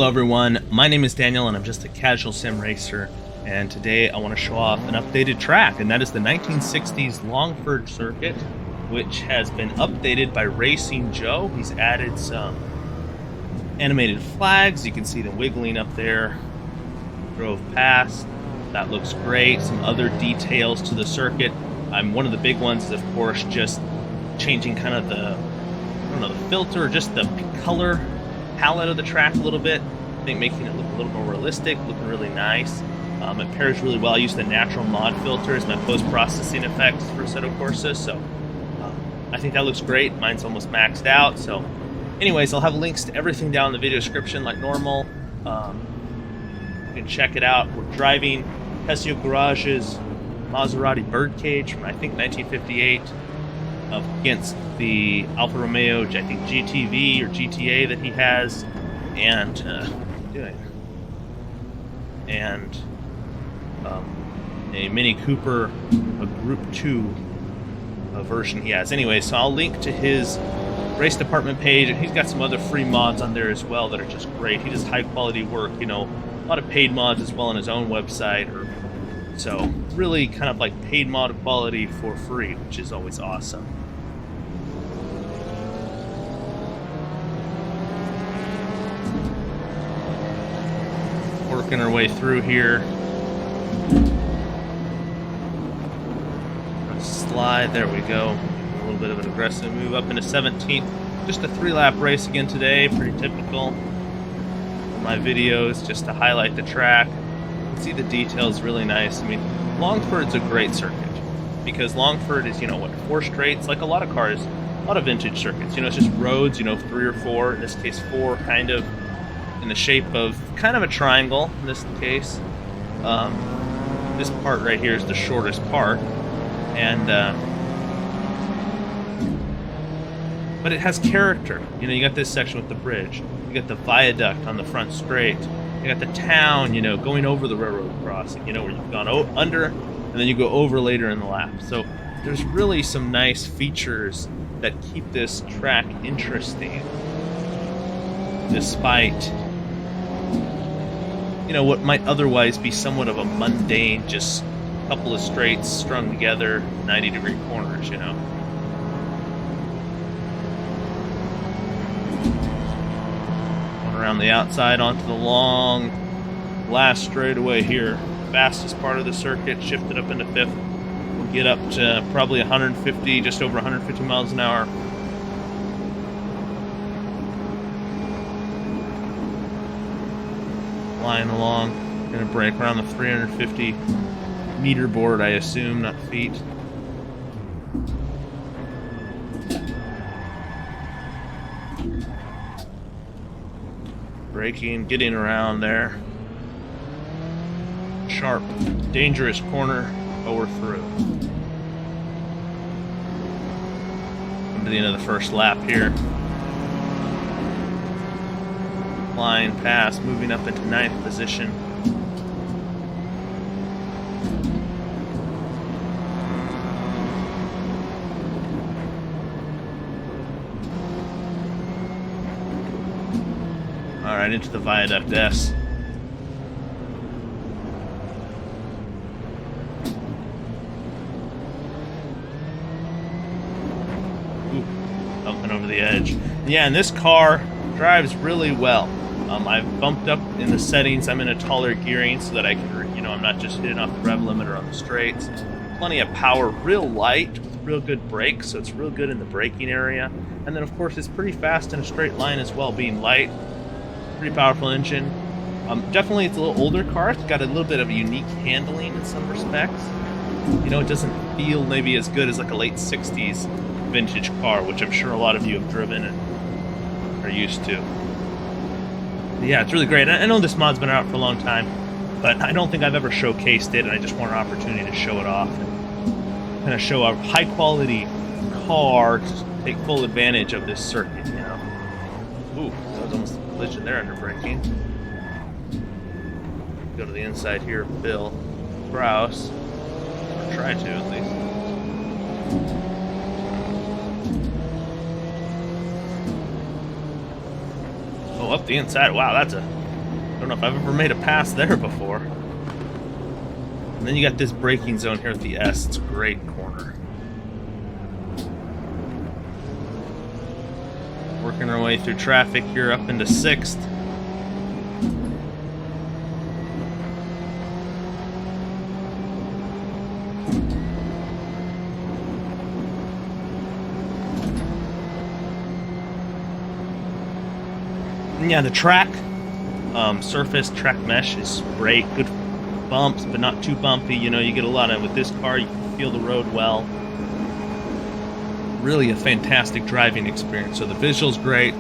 Hello everyone, my name is Daniel and I'm just a casual sim racer, and today I want to show off an updated track, and that is the 1960s Longford Circuit, which has been updated by Racing Joe. He's added some animated flags, you can see them wiggling up there. Drove past, that looks great. Some other details to the circuit. One of the big ones is of course just changing kind of the filter, just the color palette of the track a little bit. I think making it look a little more realistic, looking really nice. It pairs really well. I use the natural mod filter as my post-processing effects for Assetto Corsa, so I think that looks great. Mine's almost maxed out, so anyways, I'll have links to everything down in the video description like normal. You can check it out. We're driving Pessio Garage's Maserati Birdcage from I think 1958 against the Alfa Romeo, I think GTV or GTA that he has, and a Mini Cooper, a Group 2 version he has. Anyway, so I'll link to his race department page, and he's got some other free mods on there as well that are just great. He does high quality work, you know, a lot of paid mods as well on his own website, so really kind of like paid mod quality for free, which is always awesome. Working our way through here. Slide, there we go. A little bit of an aggressive move up into 17th. Just a 3-lap race again today, pretty typical for my videos, just to highlight the track. You can see the details really nice. I mean, Longford's a great circuit because Longford is, 4 straights, like a lot of cars, a lot of vintage circuits. It's just roads, 3 or 4, in this case 4, kind of in the shape of kind of a triangle in this case. This part right here is the shortest part, and but it has character. You got this section with the bridge, you got the viaduct on the front straight, you got the town, going over the railroad crossing, where you've gone under and then you go over later in the lap. So there's really some nice features that keep this track interesting, despite what might otherwise be somewhat of a mundane, just a couple of straights strung together, 90-degree corners, Going around the outside onto the long last straightaway here. Fastest part of the circuit, shifted up into 5th. We'll get up to probably 150, just over 150 miles an hour. Flying along, gonna break around the 350 meter board, I assume, not feet. Braking, getting around there. Sharp, dangerous corner, but we're through. Come to the end of the first lap here. Flying past, moving up into 9th position. Alright, into the Viaduct S. Ooh, bumping over the edge. Yeah, and this car drives really well. I've bumped up in the settings. I'm in a taller gearing so that I can, I'm not just hitting off the rev limiter on the straights. Plenty of power, real light with real good brakes, so it's real good in the braking area. And then of course it's pretty fast in a straight line as well, being light. Pretty powerful engine. Definitely it's a little older car. It's got a little bit of a unique handling in some respects. It doesn't feel maybe as good as like a late 60s vintage car, which I'm sure a lot of you have driven and are used to. Yeah, it's really great. I know this mod's been out for a long time, but I don't think I've ever showcased it, and I just want an opportunity to show it off and kind of show a high-quality car to take full advantage of this circuit, Ooh, that was almost a collision there under braking. Go to the inside here, Bill Kraus, or try to at least. Up the inside. Wow, that's a Don't know if I've ever made a pass there before. And then you got this braking zone here at the S. It's a great corner. Working our way through traffic here up into 6th. And yeah, the track, surface track mesh is great. Good bumps, but not too bumpy. You know, you get a lot of, with this car, you can feel the road well. Really a fantastic driving experience. So the visual's great,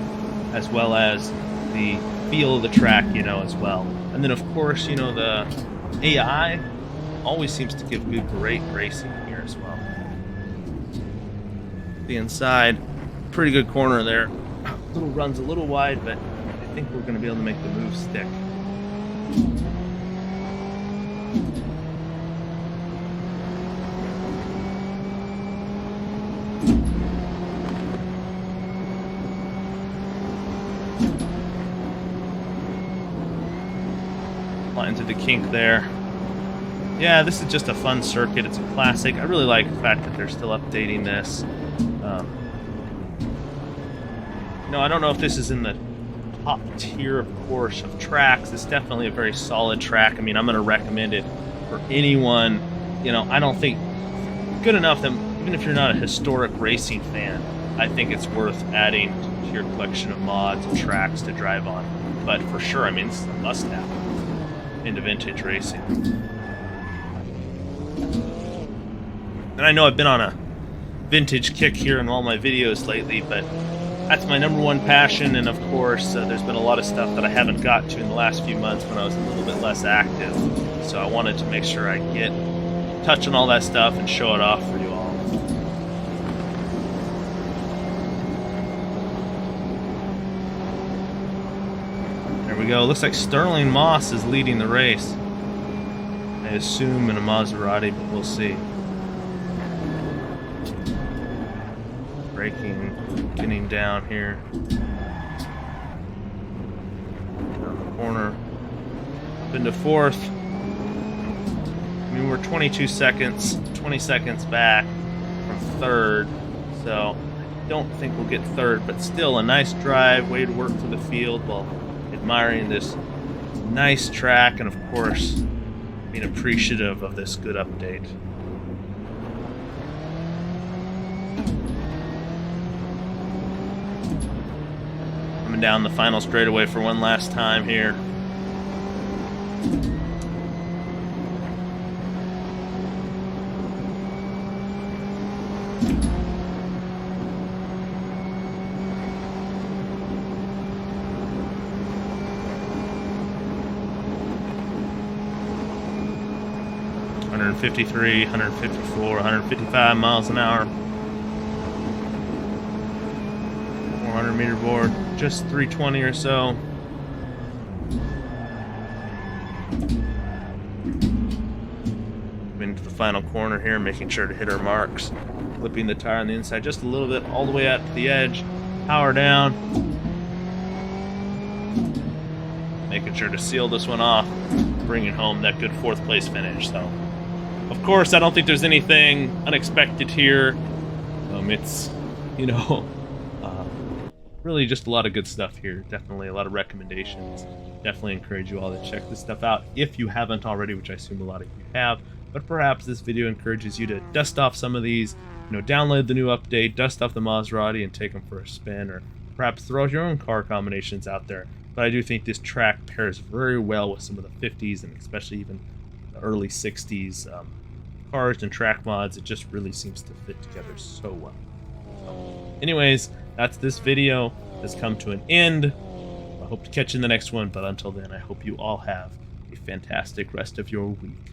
as well as the feel of the track, you know, as well. And then of course, you know, the AI always seems to give great racing here as well. The inside, pretty good corner there. Little runs a little wide, but I think we're going to be able to make the move stick. Into the kink there. Yeah, this is just a fun circuit. It's a classic. I really like the fact that they're still updating this. I don't know if this is in the top tier, of course, of tracks. It's definitely a very solid track. I mean, I'm going to recommend it for anyone. You know, I don't think good enough that even if you're not a historic racing fan, I think it's worth adding to your collection of mods and tracks to drive on. But for sure, I mean, it's a must-have into vintage racing. And I know I've been on a vintage kick here in all my videos lately, but that's my #1 passion. And of course, there's been a lot of stuff that I haven't got to in the last few months when I was a little bit less active. So I wanted to make sure I get touch on all that stuff and show it off for you all. There we go. Looks like Sterling Moss is leading the race. I assume in a Maserati, but we'll see. Braking, getting down here. Down the corner. Up into 4th. I mean, we're 22 seconds, 20 seconds back from 3rd. So I don't think we'll get 3rd, but still a nice drive, way to work for the field while admiring this nice track, and of course being appreciative of this good update. Coming down the final straightaway for one last time here. $153, 154, 155 miles an hour. 400 meter board, just 320 or so. Into the final corner here, making sure to hit our marks. Flipping the tire on the inside just a little bit, all the way out to the edge. Power down. Making sure to seal this one off, bringing home that good 4th place finish. So, of course, I don't think there's anything unexpected here. It's, you know, really just a lot of good stuff here. Definitely a lot of recommendations. Definitely encourage you all to check this stuff out if you haven't already, which I assume a lot of you have. But perhaps this video encourages you to dust off some of these, you know, download the new update, dust off the Maserati and take them for a spin, or perhaps throw your own car combinations out there. But I do think this track pairs very well with some of the 50s and especially even the early 60s cars and track mods. It just really seems to fit together so well. So, anyways, that's this video. Has come to an end. I hope to catch you in the next one, but until then, I hope you all have a fantastic rest of your week.